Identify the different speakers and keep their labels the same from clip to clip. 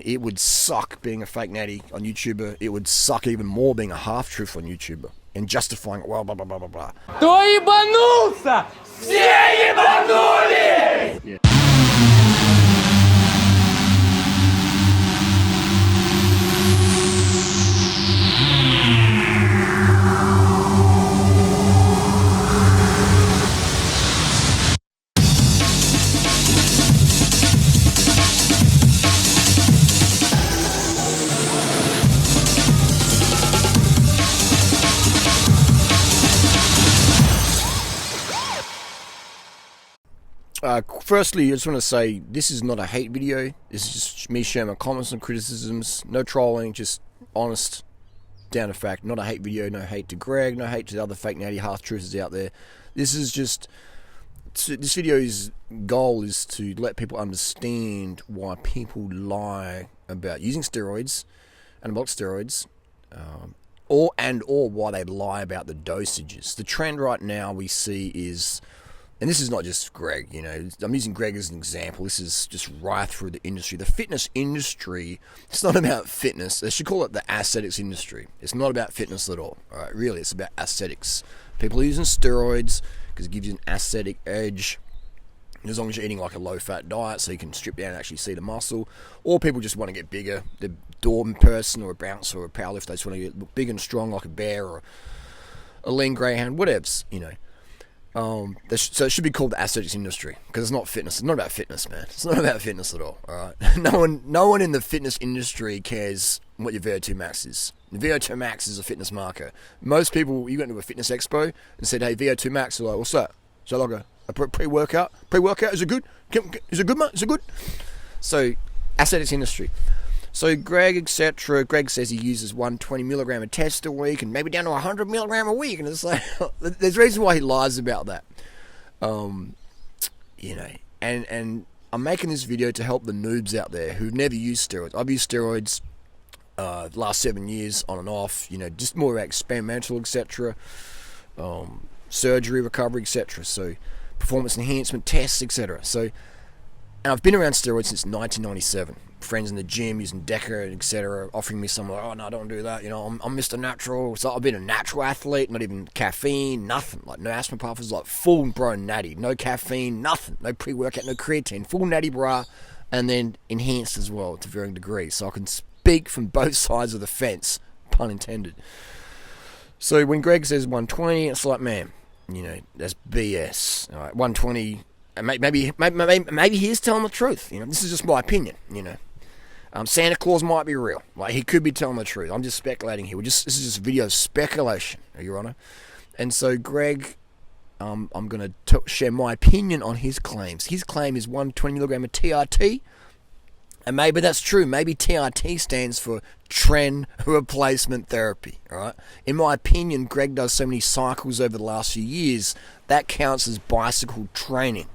Speaker 1: it would suck being a fake natty on YouTuber. It would suck even more being a half-truth on YouTuber. And justifying it, well, blah, blah, blah, blah, blah.
Speaker 2: Кто ебанулся? Все ебанулись!
Speaker 1: Yeah. Firstly, I just want to say this is not a hate video. This is just me sharing my comments and criticisms. No trolling, just honest, down to fact. Not a hate video. No hate to Greg. No hate to the other fake natty half-truthers out there. This is just... This video's goal is to let people understand why people lie about using steroids, anabolic steroids, or why they lie about the dosages. The trend right now we see is... And this is not just Greg, you know, I'm using Greg as an example. This is just right through the industry. The fitness industry, it's not about fitness. They should call it the aesthetics industry. It's not about fitness at all. All right, really, it's about aesthetics. People are using steroids because it gives you an aesthetic edge. And as long as you're eating like a low-fat diet so you can strip down and actually see the muscle. Or people just want to get bigger. They're a dorm person or a bouncer or a powerlifter. They just want to get big and strong like a bear or a lean greyhound, whatevs, you know. So it should be called the aesthetics industry because it's not fitness. It's not about fitness, man. It's not about fitness at all. All right. No one in the fitness industry cares what your VO2 max is. The VO2 max is a fitness marker. Most people, you went to a fitness expo and said, "Hey, VO2 max." They're like, "What's that?" So like a pre-workout. Pre-workout, is it good? Is it good, mate? Is it good? So aesthetics industry. So Greg, etc. Greg says he uses 120 milligram of test a week and maybe down to 100 milligram a week, and it's like there's a reason why he lies about that. You know, and I'm making this video to help the noobs out there who've never used steroids. I've used steroids the last 7 years on and off. You know, just more about experimental, etc. Surgery, recovery, etc. So performance enhancement tests, etc. So, and I've been around steroids since 1997. Friends in the gym using Deca, etc., offering me some like, "Oh no, don't do that." You know, I'm Mr. Natural. So I've been a natural athlete, not even caffeine, nothing. Like no asthma puffers, like full blown natty, no caffeine, nothing, no pre-workout, no creatine, full natty bra, and then enhanced as well to varying degrees. So I can speak from both sides of the fence, pun intended. So when Greg says 120, it's like, man, you know, that's BS. All right, 120. And maybe he's telling the truth. You know, this is just my opinion. You know. Santa Claus might be real. Like, he could be telling the truth. I'm just speculating here. This is just video speculation, Your Honor. And so, Greg, I'm going to share my opinion on his claims. His claim is 120 milligram of TRT. And maybe that's true. Maybe TRT stands for trend replacement therapy. All right. In my opinion, Greg does so many cycles over the last few years, that counts as bicycle training.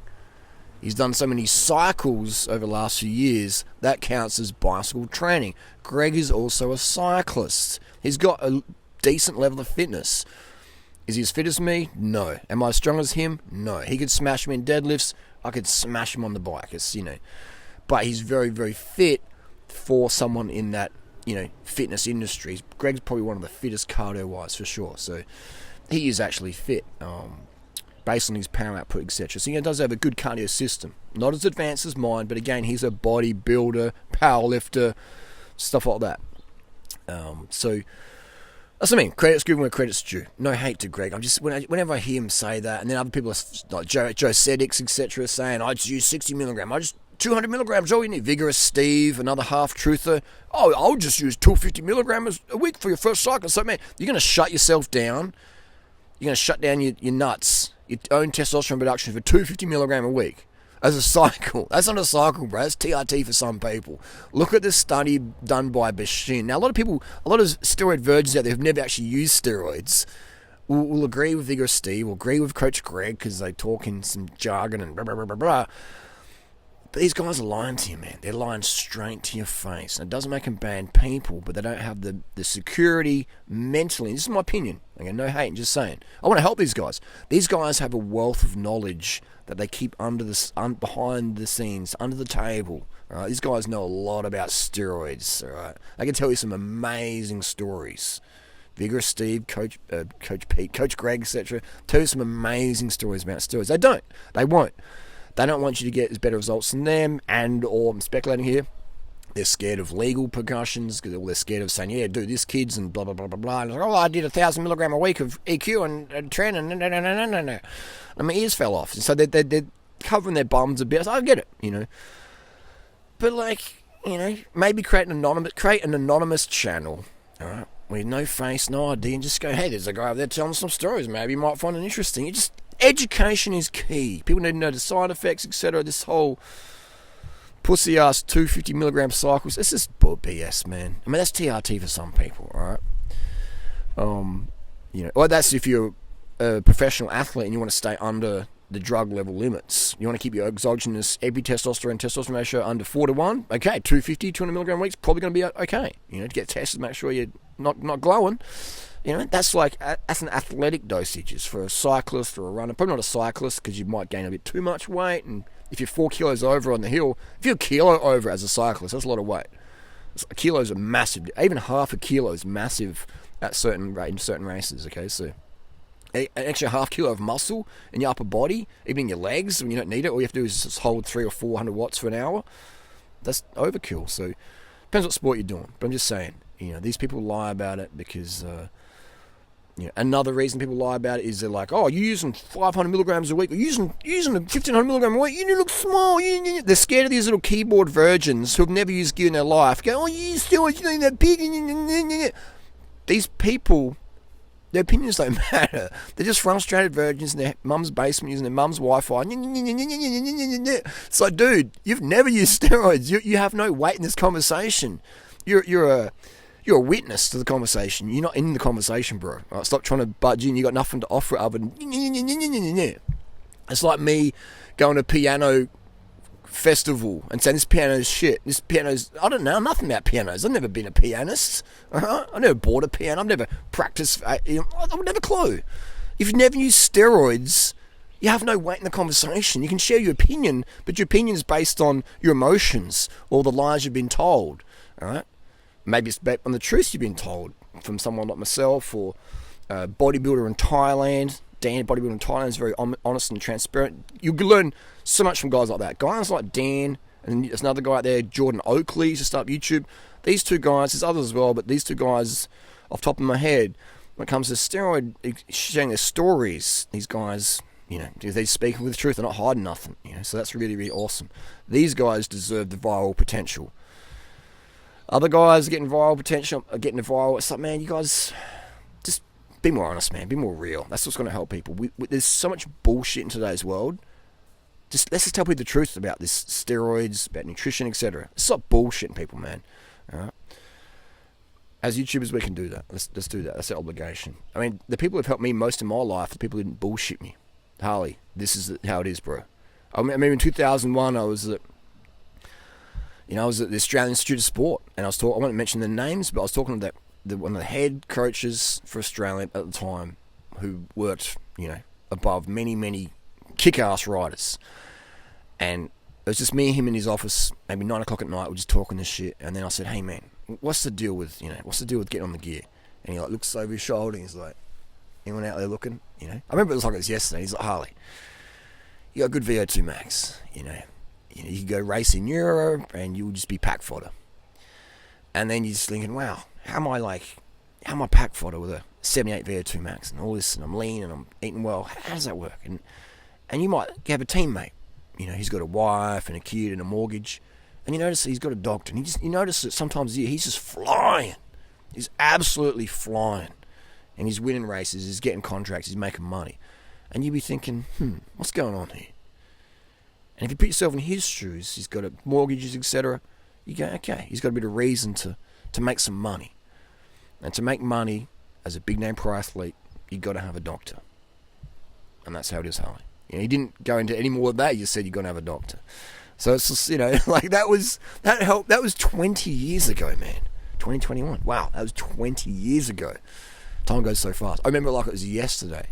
Speaker 1: He's done so many cycles over the last few years, that counts as bicycle training. Greg is also a cyclist. He's got a decent level of fitness. Is he as fit as me? No. Am I as strong as him? No. He could smash me in deadlifts. I could smash him on the bike. It's, you know, but he's very, very fit for someone in that, you know, fitness industry. Greg's probably one of the fittest cardio-wise for sure. So he is actually fit. Based on his power output, etc. So he does have a good cardio system. Not as advanced as mine, but again, he's a bodybuilder, powerlifter, stuff like that. So that's what I mean. Credit's given where credit's due. No hate to Greg. I'm just whenever I hear him say that, and then other people like Docette, etc., saying I just use 60 milligram. I just 200 milligrams. Oh, you need Vigorous Steve, another half-truther. Oh, I'll just use 250 milligrams a week for your first cycle. So man, you're going to shut yourself down. You're going to shut down your nuts, your own testosterone production for 250 milligram a week as a cycle. That's not a cycle, bro. That's TRT for some people. Look at this study done by Bashin. Now, a lot of steroid virgins out there who've never actually used steroids will agree with Vigorous Steve, will agree with Coach Greg because they talk in some jargon and blah, blah, blah, blah, blah. But these guys are lying to you, man. They're lying straight to your face. And it doesn't make them bad people, but they don't have the security mentally. This is my opinion. Okay, no hate, I'm just saying. I want to help these guys. These guys have a wealth of knowledge that they keep behind the scenes, under the table. All right? These guys know a lot about steroids. All right? They can tell you some amazing stories. Vigorous Steve, Coach Pete, Coach Greg, etc. Tell you some amazing stories about steroids. They don't. They won't. They don't want you to get better results than them, or I'm speculating here, they're scared of legal repercussions, because they're scared of saying, yeah, do this, kids, and blah, blah, blah, blah, blah. And like, I did 1,000 milligram a week of EQ and tren, and no. And my ears fell off. So they're covering their bums a bit. So I get it, But, maybe create an anonymous channel, all right, with no face, no ID, and just go, hey, there's a guy over there telling some stories. Maybe you might find it interesting. Education is key. People need to know the side effects, etc. This whole pussy ass 250 milligram cycles. This is BS, man. I mean, that's TRT for some people, all right? Or that's if you're a professional athlete and you want to stay under the drug level limits. You want to keep your exogenous testosterone ratio under 4:1. Okay, 200 milligram a week is probably going to be okay. To get tested, make sure you're not glowing. That's an athletic dosages for a cyclist or a runner. Probably not a cyclist, because you might gain a bit too much weight, and if you're 4 kilos over on the hill, if you're a kilo over as a cyclist, that's a lot of weight. Kilos are massive. Even half a kilo is massive at certain races. Okay, so an extra half kilo of muscle in your upper body, even in your legs, when you don't need it, all you have to do is just hold 300 or 400 watts for an hour. That's overkill. So depends what sport you're doing. But I'm just saying, these people lie about it because. Another reason people lie about it is they're like, oh, you're using 500 milligrams a week, or using 1,500 milligrams a week, you look small. They're scared of these little keyboard virgins who have never used gear in their life. Go, oh, you use steroids, you that big. These people, their opinions don't matter. They're just frustrated virgins in their mum's basement using their mum's Wi-Fi. It's like, dude, you've never used steroids. You have no weight in this conversation. You're a witness to the conversation. You're not in the conversation, bro. Right, stop trying to budge in. You got nothing to offer other than. It's like me going to a piano festival and saying this piano's shit. I don't know nothing about pianos. I've never been a pianist. I've never bought a piano. I've never practiced. I would never clue. If you've never used steroids, you have no weight in the conversation. You can share your opinion, but your opinion is based on your emotions or the lies you've been told. All right. Maybe it's based on the truth you've been told from someone like myself, or a bodybuilder in Thailand. Dan, bodybuilder in Thailand, is very honest and transparent. You can learn so much from guys like that. Guys like Dan, and there's another guy out there, Jordan Oakley, used to start up YouTube. These two guys, there's others as well, but these two guys, off the top of my head, when it comes to steroid, sharing their stories, these guys, they're speaking with the truth. They're not hiding nothing. So that's really, really awesome. These guys deserve the viral potential. Other guys getting viral potential, getting the viral. It's like, man, you guys just be more honest, man. Be more real. That's what's going to help people. There's so much bullshit in today's world. Let's just tell people the truth about this steroids, about nutrition, etc. Stop bullshitting people, man. All right? As YouTubers, we can do that. Let's do that. That's our obligation. I mean, the people who've helped me most in my life are the people who didn't bullshit me. Harley, this is how it is, bro. I mean, in 2001, I was at the Australian Institute of Sport, and I won't mention the names, but I was talking to one of the head coaches for Australia at the time, who worked, above many, many kick-ass riders. And it was just me and him in his office, maybe 9 o'clock at night, we're just talking this shit. And then I said, hey, man, what's the deal with getting on the gear? And he looks over his shoulder, and he's like, anyone out there looking? I remember it was like it was yesterday. He's like, Harley, you got good VO2 max, you can go race in Europe and you'll just be pack fodder. And then you're just thinking, wow, how am I pack fodder with a 78 VO2 max and all this, and I'm lean and I'm eating well? How does that work? And you might have a teammate, he's got a wife and a kid and a mortgage, and you notice that he's got a doctor, and you notice that sometimes he's just flying. He's absolutely flying. And he's winning races, he's getting contracts, he's making money. And you'd be thinking, what's going on here? And if you put yourself in his shoes, he's got mortgages, etc. You go, okay, he's got a bit of reason to make some money. And to make money as a big name pro athlete, you've got to have a doctor. And that's how it is, Harley. He didn't go into any more of that. He just said you've got to have a doctor. So it's just, that helped. That was 20 years ago, man. 2021. Wow, that was 20 years ago. Time goes so fast. I remember it like it was yesterday.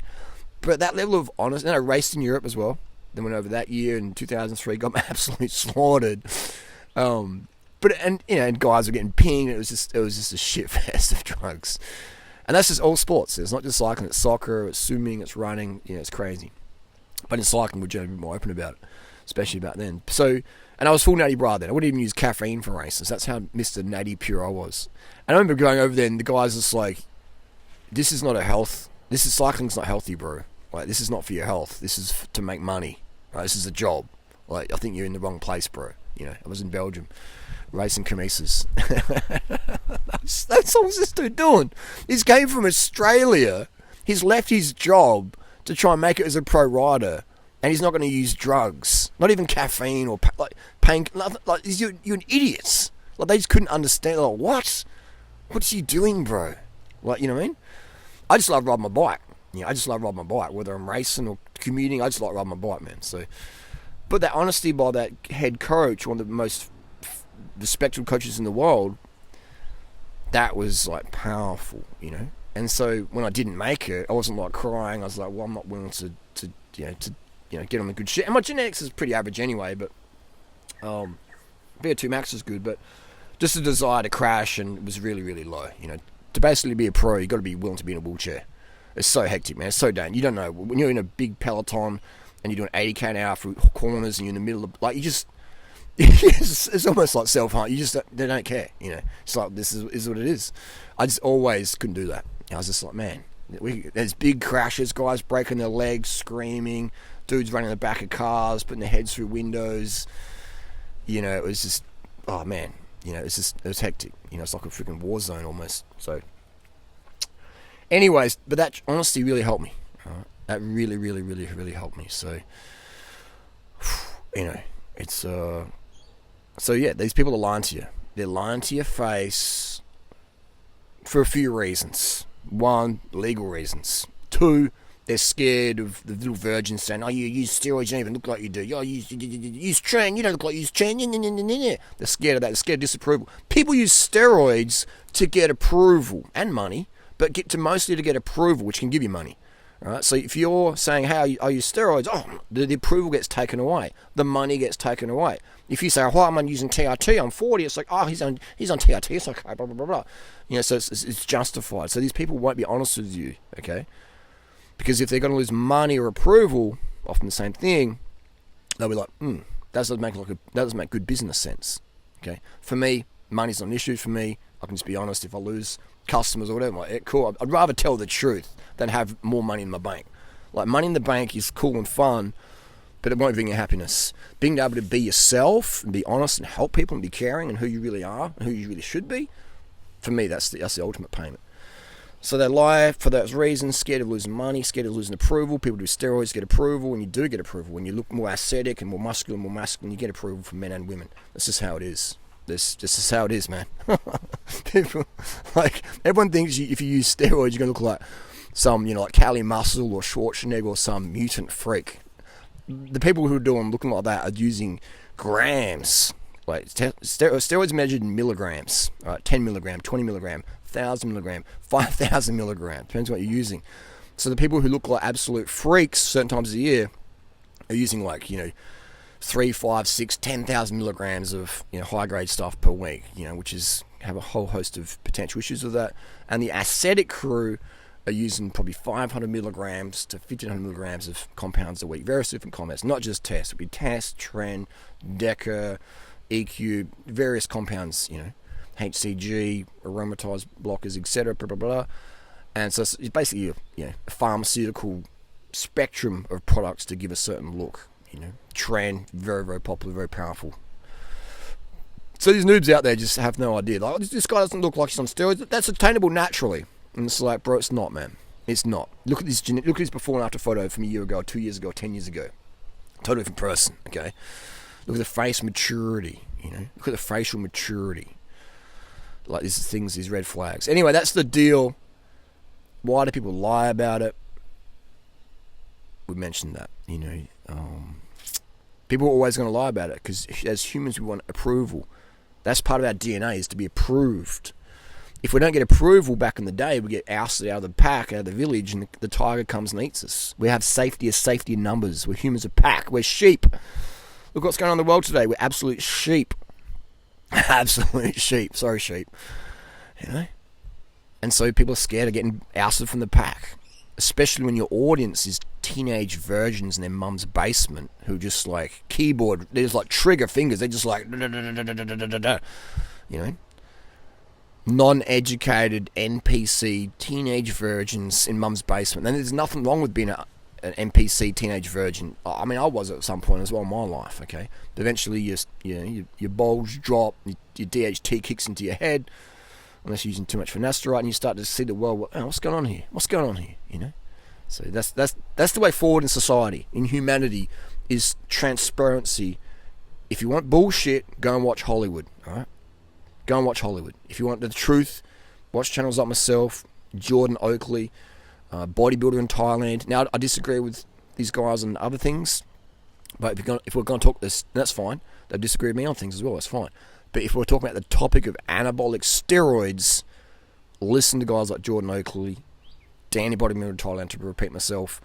Speaker 1: But that level of honesty, and I raced in Europe as well. Then went over that year in 2003, got absolutely slaughtered. But and guys were getting pinged. It was just a shit fest of drugs, and that's just all sports. It's not just cycling. It's soccer. It's swimming. It's running. It's crazy. But in cycling, we're generally more open about it, especially back then. So, and I was full natty bra then. I wouldn't even use caffeine for races. That's how Mr. Natty Pure I was. And I remember going over there, and the guys just like, "This is not a health. Cycling's not healthy, bro. Like, this is not for your health. This is to make money. Right? This is a job. Like, I think you're in the wrong place, bro." I was in Belgium, racing Camisas. That's all this dude doing. He's came from Australia. He's left his job to try and make it as a pro rider, and he's not going to use drugs, not even caffeine or pain. Like, you're an idiot. Like, they just couldn't understand. Like, what's he doing, bro? Like, you know what I mean? I just love riding my bike. I just love riding my bike, whether I'm racing or commuting. I just like riding my bike, man. So, but that honesty by that head coach, one of the most respected coaches in the world, that was like powerful, And so when I didn't make it, I wasn't like crying. I was like, well, I'm not willing to get on the good shit. And my genetics is pretty average anyway, but VO2 max is good, but just the desire to crash and it was really, really low. To basically be a pro, you got to be willing to be in a wheelchair. It's so hectic, man. It's so dangerous. You don't know when you're in a big peloton and you're doing 80k an hour through corners and you're in the middle of you just. It's almost like self-harm. They don't care, It's like, this is what it is. I just always couldn't do that. I was just like, man, there's big crashes, guys breaking their legs, screaming, dudes running in the back of cars, putting their heads through windows. It was just, oh man, it was hectic. It's like a freaking war zone almost. So, anyways, but that honestly really helped me. That really, really, really, really helped me. So, it's So yeah, these people are lying to you. They're lying to your face for a few reasons. One, legal reasons. Two, they're scared of the little virgins saying, "Oh, you use steroids, you don't even look like you do. You use tren, you don't look like you use tren." They're scared of that. They're scared of disapproval. People use steroids to get approval and money, but mostly to get approval, which can give you money. Right? So if you're saying, "Hey, I use steroids," the approval gets taken away, the money gets taken away. If you say, "Oh, I'm using TRT, I'm 40," it's like, "Oh, he's on TRT, it's okay, blah blah blah blah." So it's justified. So these people won't be honest with you, okay? Because if they're going to lose money or approval, often the same thing, they'll be like, that doesn't make good business sense, okay? For me, money's not an issue for me. I can just be honest. If I lose customers or whatever, I'm like, cool. I'd rather tell the truth than have more money in my bank. Like, money in the bank is cool and fun, but it won't bring you happiness. Being able to be yourself and be honest and help people and be caring and who you really are and who you really should be, for me, that's the ultimate payment. So they lie for those reasons, scared of losing money, scared of losing approval. People do steroids, get approval, and you do get approval. When you look more aesthetic and more muscular, you get approval from men and women. That's just how it is. This is how it is, man. People, like, everyone thinks if you use steroids, you're going to look like some, like Cali Muscle or Schwarzenegger or some mutant freak. The people who are looking like that are using grams. Like, steroids measured in milligrams. All right, 10 milligram, 20 milligram, 1,000 milligram, 5,000 milligram. Depends on what you're using. So the people who look like absolute freaks certain times of the year are using 3, 5, 6, 10,000 milligrams of high grade stuff per week. Which is have a whole host of potential issues with that. And the ascetic crew are using probably 500 milligrams to 1,500 milligrams of compounds a week. Various different compounds, not just TESS. It would be TESS, TREN, DECA, EQ, various compounds, HCG, aromatase blockers, etc. Blah, blah, blah. And so it's basically a pharmaceutical spectrum of products to give a certain look. TREN, very, very popular, very powerful. So these noobs out there just have no idea. Like, this guy doesn't look like he's on steroids. That's attainable naturally. And it's like, bro, it's not, man. It's not. Look at this before and after photo from a year ago, 2 years ago, 10 years ago. Totally different person, okay? Look at the face maturity, Look at the facial maturity. Like, these red flags. Anyway, that's the deal. Why do people lie about it? We mentioned that, people are always going to lie about it because as humans we want approval. That's part of our DNA, is to be approved. If we don't get approval back in the day, we get ousted out of the pack, out of the village, and the tiger comes and eats us. We have safety in numbers. We're humans of pack. We're sheep. Look what's going on in the world today. We're absolute sheep. Absolute sheep. Sorry, sheep. You know? And so people are scared of getting ousted from the pack. Especially when your audience is teenage virgins in their mum's basement who just like keyboard, they're just like trigger fingers. They're just like, you know? Non-educated NPC teenage virgins in mum's basement. And there's nothing wrong with being an NPC teenage virgin. I mean, I was at some point as well in my life, okay? But eventually your bulge drop, your DHT kicks into your head, unless you're using too much finasteride, and you start to see the world, oh, what's going on here? What's going on here? You know? So that's the way forward in society, in humanity, is transparency. If you want bullshit, go and watch Hollywood, alright? Go and watch Hollywood. If you want the truth, watch channels like myself, Jordan Oakley, bodybuilder in Thailand. Now, I disagree with these guys on other things, but if we're going to talk this, that's fine. They disagree with me on things as well, that's fine. But if we're talking about the topic of anabolic steroids, listen to guys like Jordan Oakley, Danny Bodybuilder in Thailand, to repeat myself.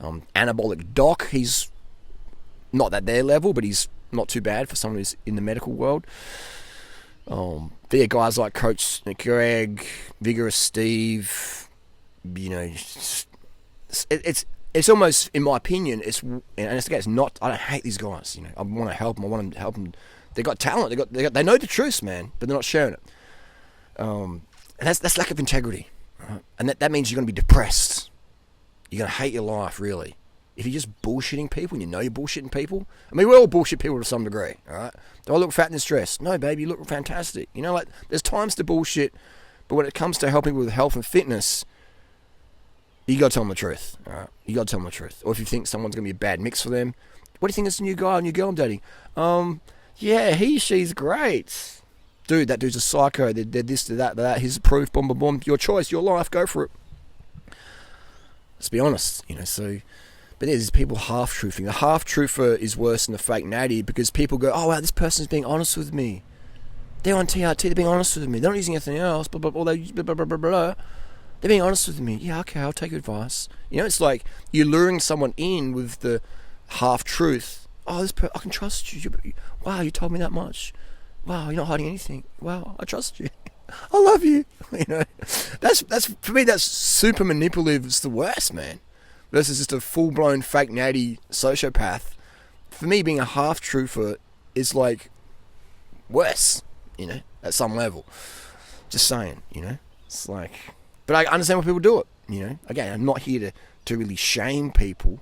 Speaker 1: Anabolic Doc, he's not at their level, but he's not too bad for someone who's in the medical world. There are guys like Coach Greg, Vigorous Steve, you know, it's almost, in my opinion, it's not, I don't hate these guys, you know, I want to help them, I want to help them. They got talent, they know the truth, man, but they're not sharing it. And that's lack of integrity, right? And that means you're going to be depressed. You're going to hate your life, really. If you're just bullshitting people and you know you're bullshitting people, I mean, we all bullshit people to some degree, all right? Do I look fat and stressed? No, baby, you look fantastic. You know, like, there's times to bullshit, but when it comes to helping people with health and fitness, you got to tell them the truth, all right? You got to tell them the truth. Or if you think someone's going to be a bad mix for them, what do you think is a new guy, a new girl I'm dating? Yeah, she's great. Dude, that dude's a psycho. They're this, they're that. Here's the proof, boom, boom, boom. Your choice, your life, go for it. Let's be honest, you know, so... But there's people half-truthing. The half-truther is worse than the fake natty because people go, oh, wow, this person's being honest with me. They're on TRT, they're being honest with me. They're not using anything else, blah, blah, blah, blah, blah, blah, blah. They're being honest with me. Yeah, okay, I'll take your advice. You know, it's like you're luring someone in with the half-truth. Oh, I can trust you. Wow, you told me that much. Wow, you're not hiding anything. Wow, I trust you. I love you. You know, that's for me, that's super manipulative. It's the worst, man. Versus just a full-blown fake natty sociopath. For me, being a half-truther is like worse, you know, at some level. Just saying, you know. It's like, but I understand why people do it, you know. Again, I'm not here to really shame people.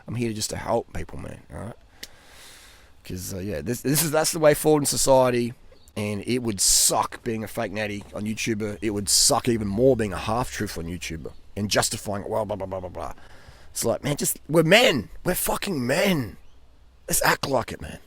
Speaker 1: I'm here just to help people, man. All right. Because that's the way forward in society, and it would suck being a fake natty on YouTuber. It would suck even more being a half-truth on YouTuber and justifying it. Well, blah blah blah blah blah. It's like, man, we're men. We're fucking men. Let's act like it, man.